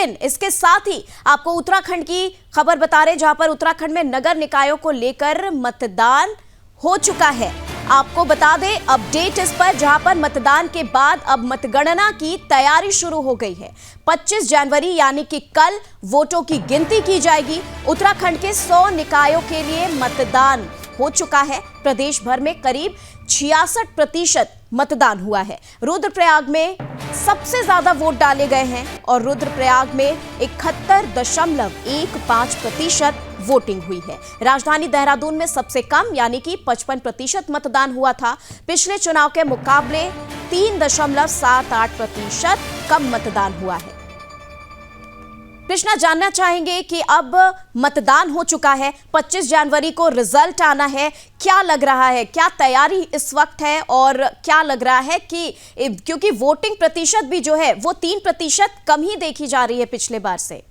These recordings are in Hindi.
लेकिन इसके साथ ही आपको उत्तराखंड की खबर बता रहे, जहां पर उत्तराखंड में नगर निकायों को लेकर मतदान हो चुका है। आपको बता दें अपडेट इस पर, जहां पर मतदान के बाद अब मतगणना की तैयारी शुरू हो गई है। 25 जनवरी यानी कि कल वोटों की गिनती की जाएगी। उत्तराखंड के 100 निकायों के लिए मतदान हो चुका है। प्रदेश भर में करीब 66% मतदान हुआ है। रुद्रप्रयाग में सबसे ज्यादा वोट डाले गए हैं और रुद्रप्रयाग में 71.15% वोटिंग हुई है। राजधानी देहरादून में सबसे कम यानी कि 55% मतदान हुआ था। पिछले चुनाव के मुकाबले 3.78% कम मतदान हुआ है। कृष्णा, जानना चाहेंगे कि अब मतदान हो चुका है, 25 जनवरी को रिजल्ट आना है, क्या लग रहा है, क्या तैयारी इस वक्त है और क्या लग रहा है कि क्योंकि वोटिंग प्रतिशत भी जो है वो 3% कम ही देखी जा रही है पिछले बार से।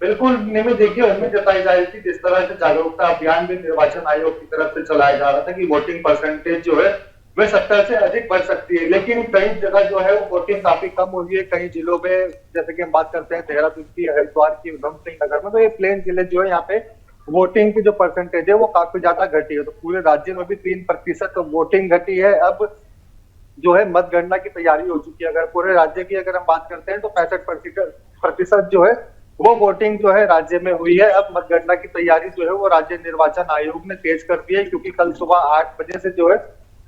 बिल्कुल नियमित देखिए, उम्मीद जताई जा रही थी जिस तरह से जागरूकता अभियान भी निर्वाचन आयोग की तरफ से चलाया जा रहा था कि वोटिंग परसेंटेज जो है वह 70 से अधिक बढ़ सकती है, लेकिन कई जगह जो है वो वोटिंग काफी कम हुई है। कई जिलों में, जैसे कि हम बात करते हैं देहरादून की, हरिद्वार की, उधम सिंह नगर में, तो ये प्लेन जिले जो है यहाँ पे वोटिंग की जो परसेंटेज है वो काफी ज्यादा घटी है। तो पूरे राज्य में भी 3% वोटिंग घटी है। अब जो है मतगणना की तैयारी हो चुकी है। अगर पूरे राज्य की अगर हम बात करते हैं तो 65% जो है वो वोटिंग जो है राज्य में हुई है। अब मतगणना की तैयारी जो है वो राज्य निर्वाचन आयोग ने तेज कर दी है, क्योंकि कल सुबह 8 बजे से जो है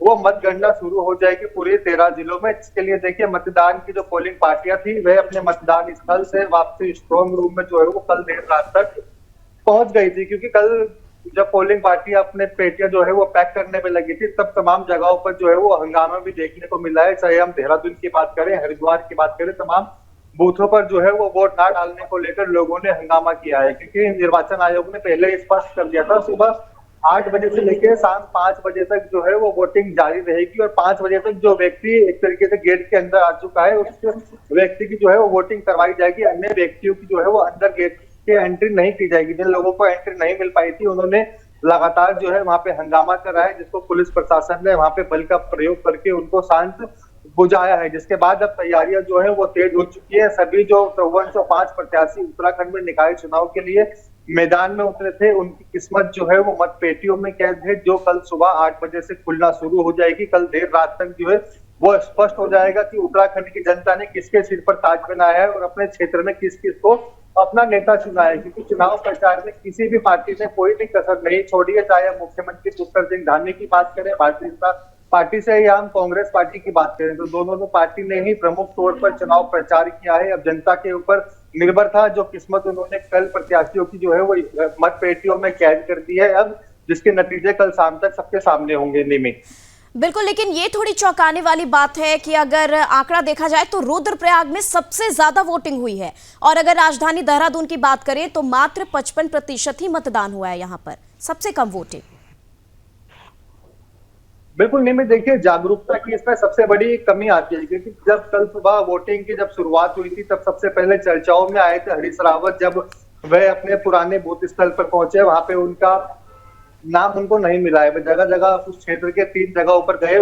वो मतगणना शुरू हो जाएगी पूरे 13 जिलों में। इसके लिए देखिए, मतदान की जो पोलिंग पार्टियां थी वह अपने मतदान स्थल से वापसी स्ट्रॉन्ग रूम में जो है वो कल देर रात तक पहुंच गई थी, क्योंकि कल जब पोलिंग पार्टियां अपने पेटियां जो है वो पैक करने में लगी थी, तब तमाम जगहों पर जो है वो हंगामा भी देखने को मिला है। चाहे हम देहरादून की बात करें, हरिद्वार की बात करें, तमाम बूथों पर जो है वो वोट ना डालने को लेकर लोगों ने हंगामा किया है, क्योंकि निर्वाचन आयोग ने पहले स्पष्ट कर दिया था सुबह 8 बजे से लेकर शाम 5 बजे तक जो है वो वोटिंग जारी रहेगी, और 5 बजे तक जो व्यक्ति एक तरीके से गेट के अंदर आ चुका है उस व्यक्ति की जो है वो वोटिंग करवाई जाएगी। अन्य व्यक्तियों की जो है वो अंदर गेट के एंट्री नहीं की जाएगी। जिन लोगों को एंट्री नहीं मिल पाई थी उन्होंने लगातार जो है वहां पे हंगामा करा है, जिसको पुलिस प्रशासन ने वहां पे बल का प्रयोग करके उनको शांत बुझाया है। जिसके बाद अब तैयारियां जो है वो तेज हो चुकी है। सभी जो 5405 प्रत्याशी उत्तराखंड में निकाय चुनाव के लिए मैदान में उतरे थे, उनकी किस्मत जो है वो मतपेटियों में कैद है, जो कल सुबह 8 बजे से खुलना शुरू हो जाएगी। कल देर रात तक जो है वो स्पष्ट हो जाएगा कि उत्तराखंड की जनता ने किसके सिर पर ताज बनाया है और अपने क्षेत्र में किस किस को अपना नेता चुना है, क्योंकि चुनाव प्रचार में किसी भी पार्टी ने कोई भी कसर नहीं छोड़ी है। चाहे मुख्यमंत्री पुष्कर सिंह धामी की बात करें, भारतीय जनता पार्टी से या हम कांग्रेस पार्टी की बात करें, तो दोनों पार्टी ने ही प्रमुख तौर पर चुनाव प्रचार किया है। अब जनता के ऊपर निर्भर था जो किस्मत उन्होंने कल प्रत्याशियों की जो है वो मतपेटियों में कैद कर दी है, अब जिसके नतीजे कल शाम तक सबके सामने होंगे। निमित बिल्कुल, लेकिन ये थोड़ी चौंकाने वाली बात है कि अगर आंकड़ा देखा जाए तो रुद्रप्रयाग में सबसे ज्यादा वोटिंग हुई है, और अगर राजधानी देहरादून की बात करें तो मात्र 55% ही मतदान हुआ है। यहाँ पर सबसे कम वोटिंग। बिल्कुल नियमित देखिए, जागरूकता की इसमें सबसे बड़ी कमी आती है, क्योंकि जब कल सुबह वोटिंग की जब शुरुआत हुई थी तब सबसे पहले चर्चाओं में आए थे हरीश रावत। जब वह अपने पुराने बूथ स्थल पर पहुंचे, वहां पे उनका नाम उनको नहीं मिला है। जगह जगह उस क्षेत्र के 3 जगहों पर गए,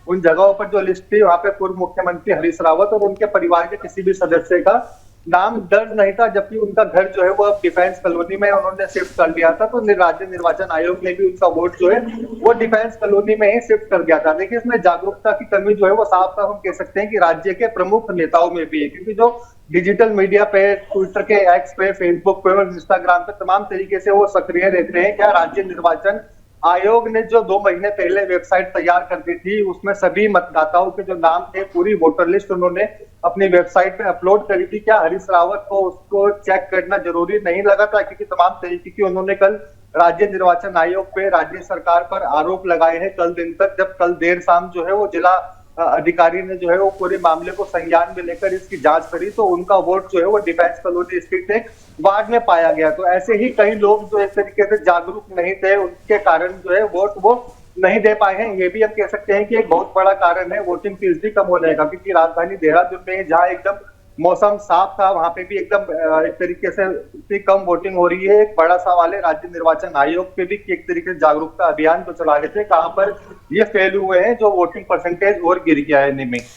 उन जगहों पर जो लिस्ट थी वहां पे पूर्व मुख्यमंत्री हरीश रावत और उनके परिवार के किसी भी सदस्य का नाम दर्ज नहीं था, जबकि उनका घर जो है वो अब डिफेंस कॉलोनी में उन्होंने शिफ्ट कर लिया था। तो राज्य निर्वाचन आयोग ने भी उनका वोट जो है वो डिफेंस कॉलोनी में ही शिफ्ट कर दिया था। देखिए, इसमें जागरूकता की कमी जो है वो साफ साफ हम कह सकते हैं कि राज्य के प्रमुख नेताओं में भी है, क्योंकि जो डिजिटल मीडिया पे, ट्विटर के, एक्स पे, फेसबुक पे और इंस्टाग्राम पे तमाम तरीके से वो सक्रिय रहते हैं। क्या राज्य निर्वाचन आयोग ने जो 2 महीने पहले वेबसाइट तैयार कर दी थी, उसमें सभी मतदाताओं के जो नाम थे, पूरी वोटर लिस्ट उन्होंने अपनी वेबसाइट पे अपलोड करी थी। क्या हरीश रावत को उसको चेक करना जरूरी नहीं लगा था? क्योंकि तमाम तरीके की उन्होंने कल राज्य निर्वाचन आयोग पे, राज्य सरकार पर आरोप लगाए हैं कल दिन तक। जब कल देर शाम जो है वो जिला अधिकारी ने जो है वो पूरे मामले को संज्ञान में लेकर इसकी जांच करी, तो उनका वोट जो है वो डिफेंस कॉलोनी स्थित एक वार्ड में पाया गया। तो ऐसे ही कई लोग जो एक तरीके से जागरूक नहीं थे, उनके कारण जो है वोट वो नहीं दे पाए हैं। ये भी हम कह सकते हैं कि एक बहुत बड़ा कारण है वोटिंग फीसदी कम होने का, क्योंकि राजधानी देहरादून में जहाँ एकदम मौसम साफ था, वहां पे भी एकदम एक तरीके से इतनी कम वोटिंग हो रही है। एक बड़ा सवाल है राज्य निर्वाचन आयोग पे भी कि एक तरीके से जागरूकता अभियान तो चला रहे थे, कहां पर ये फेल हुए हैं जो वोटिंग परसेंटेज और गिर गया है। निमी